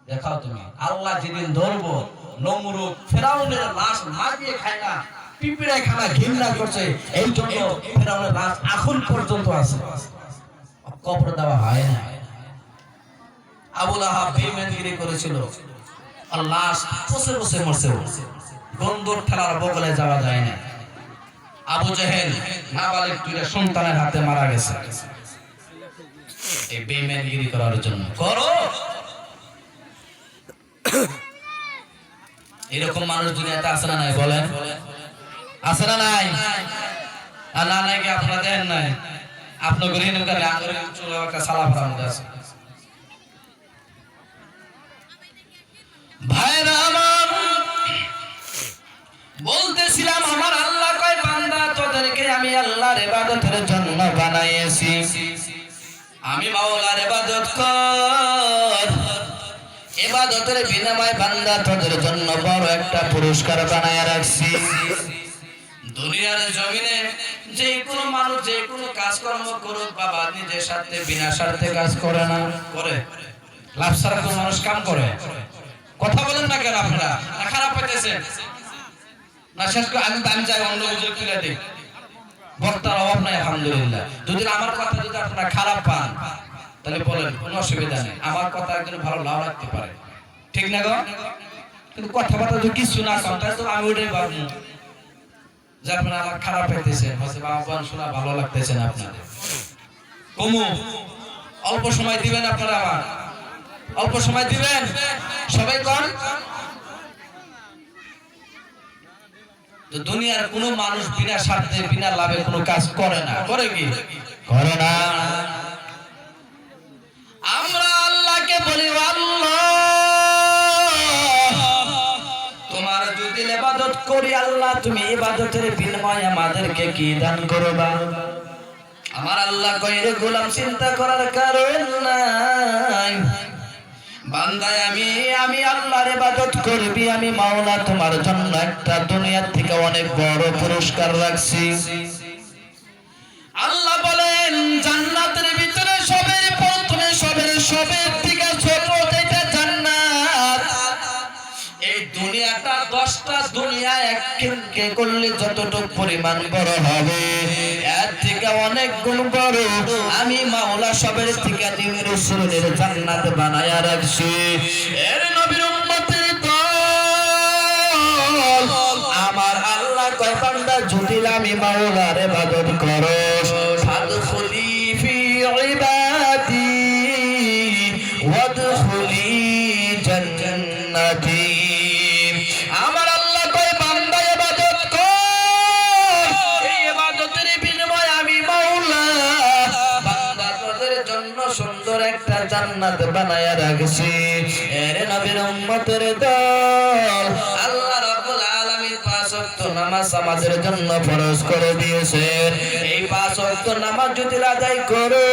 দেখাও তুমি। আল্লাহ যেদিন ধরবো, নমরুদ ফেরাউনের লাশ মাটিয়ে খায় না, পিঁপড়ে খানা ঘৃণা করছে, এই জন্য ফেরাউনের লাশ এখন পর্যন্ত আছে, কবর দেওয়া হয় না। আবু লাহাব বেঈমানগিরি করেছিল, আর লাশ বসে বসে মরছে, বন্দর ঠেলার বগলে যাওয়া যায় না। আবু জেহেল নাবালিগ দুইটা সন্তানের হাতে মারা গেছে এই বেঈমানগিরি করার জন্য। করো, এরকম মানুষ দুনিয়াতে আছে না নাই বলেন? আছে না নাই? আর না নাই কি আপনারা দেন নাই? আপনার ঘরে নৌকালে আঙুরে চলে একটা সালা ফেলার মধ্যে আছে। ভাইরা আমার, বলতেছিলাম আমার আল্লাহ কয় বান্দা তোদেরকে আমি আল্লাহর ইবাদতের জন্য বানাইছি, আমি মাওলার ইবাদত কর। ইবাদতের বিনিময়ে বান্দা তোদের জন্য বড় একটা পুরস্কার বানায়া রাখছি। দুনিয়ার জমিনে যে কোনো মানুষ যে কোনো কাজকর্ম করুক বাবা, নিজের স্বার্থে বিনা স্বার্থে কাজ করে না, করে লাভ ছাড়া কোন মানুষ কাম করে? কথা বলেন না কেন আপনারা? না খারাপ পাইতেছেন না? শেষ করে আমি চাই অন্য বুঝে তুলে দিই, বক্তার অভাব নাই আলহামদুলিল্লাহ। যদি আমার কথা যদি আপনারা খারাপ পান তাহলে বলেন, কোনো অসুবিধা নেই, আমার কথা একজন ভালো নাও লাগতে পারে, ঠিক না গো? কিন্তু কথাবার্তা যদি কিছু না কম তাহলে তো আমি ওটাই ভাববো যে আপনারা আমার খারাপ পাইতেছেন, বাবা শোনা ভালো লাগতেছে না আপনাদের। কমু অল্প সময় দিবেন আপনারা, আমার অল্প সময় দিবেন সবাই কোন। দুনিয়ার কোনো মানুষ বিনা স্বার্থে বিনা লাভে কোনো কাজ করে না, করে কি? করে না। আমরা আল্লাহকে বলি আল্লাহ তোমার যদি ইবাদত করি আল্লাহ তুমি ইবাদতের বিনিময়ে আমাদেরকে কি দান করবা? আমার আল্লাহ কয় রে গোলাম চিন্তা করার কারণ নাই, বান্দায় আমি আল্লাহর ইবাদত করবি, আমি মাওলা তোমার জন্য একটা দুনিয়ার থেকে অনেক বড় পুরস্কার রাখছি। আল্লাহ বলেন জান্নাতের ভিতরে সবের প্রথমে সবের থেকে ছোট যেটা জান্নাত, এই দুনিয়াটা 10টা দুনিয়া এককে করলে যতটুকু পরিমাণ বড় হবে এর থেকে অনেক গুণ বড় আমি মাওলা সবের থেকে দিনের রাসূলের জান্নাত বানায়া রাখছি। এর নবীর উম্মতের দল, আমার আল্লাহ কয় বান্দা যদি আমি মাওলার ইবাদত করো ফাদখুলি ফি ইবাদি ওয়াদখুলি জান্নাতি। আমার আল্লাহ কয় বান্দা ইবাদত কর, এই ইবাদতের বিনিময়ে আমি মাওলা বান্দা তোদের জন্য সুন্দর একটা জান্নাত বানায়া রাখছি। এর নবীর উম্মতের দল, আল্লাহ রাব্বুল আলামিন 5 ওয়াক্ত নামাজ আমাদের জন্য ফরজ করে দিয়েছেন। এই 5 ওয়াক্ত নামাজ যদি আদায় করো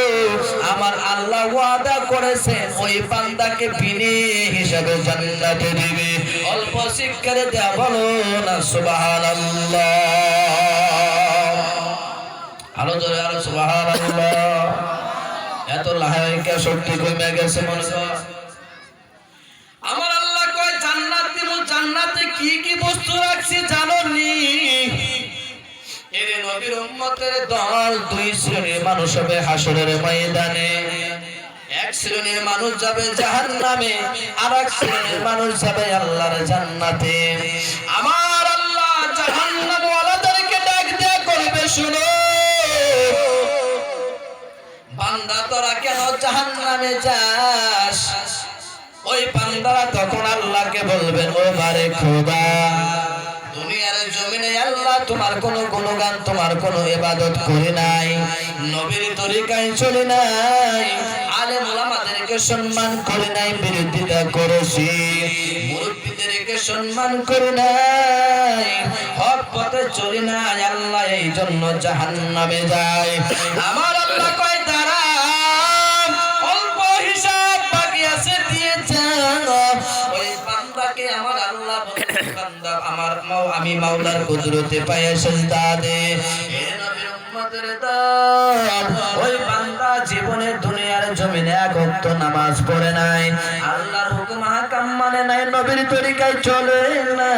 আমার আল্লাহ ওয়াদা করেছেন ওই বান্দাকে বিনি হিসাবে জান্নাতে দিবে। অল্প শিক্ষারে দেয়া বলো না সুবহানাল্লাহ, আরো জোরে আরো সুবহানাল্লাহ। এত লাহাইকা শক্তি কমে গেছে মনে হয়। আমার আল্লাহ কয় জান্নাত দিব, জান্নাতে কি কি বস্তু রাখছি জানো নি? এর নবীর উম্মতের দল 2 শ্রেণীর মানুষ হবে হাসরের ময়দানে। এক শ্রেণীর মানুষ যাবে জাহান্নামে, আর এক শ্রেণীর মানুষ যাবে আল্লাহর জান্নাতে। আমার আল্লাহ জাহান্নাম ওয়ালাদেরকে ডাক দেয়া করবে, শুনো বান্দা তোরা কেন জাহান্নামে যাস? ওই বান্দারা তখন আল্লাহকে বলবেন ও বারে খোদা দুনিয়ার জমিনে আল্লাহ তোমার কোনো গুণগান তোমার কোনো ইবাদত করি নাই, নবীর তরিকায় চলি নাই, আলেম ওলামাদেরকে সম্মান করি নাই, বিরোধিতা করেছি, মুরব্বিদেরকে সম্মান করি নাই, হক পথে চলি নাই, আল্লাহ এই জন্য জাহান্নামে যায়। আমার আল্লাহ কয় দাঁড়া অল্প হিসাব বাকি আছে দিয়ে যাও। ওই বান্দাকে আমার আল্লাহ বান্দা আমার আমি মাওলার কুদরতে পায়ে সিজদা দে। এ নবীর উম্মতের দল, ওই বান্দা জীবনে দুনিয়ার জমিনে এক ওয়াক্ত নামাজ পড়ে নাই, আল্লাহর হুকুম মানে নাই, নবীর তরিকায় চলে না।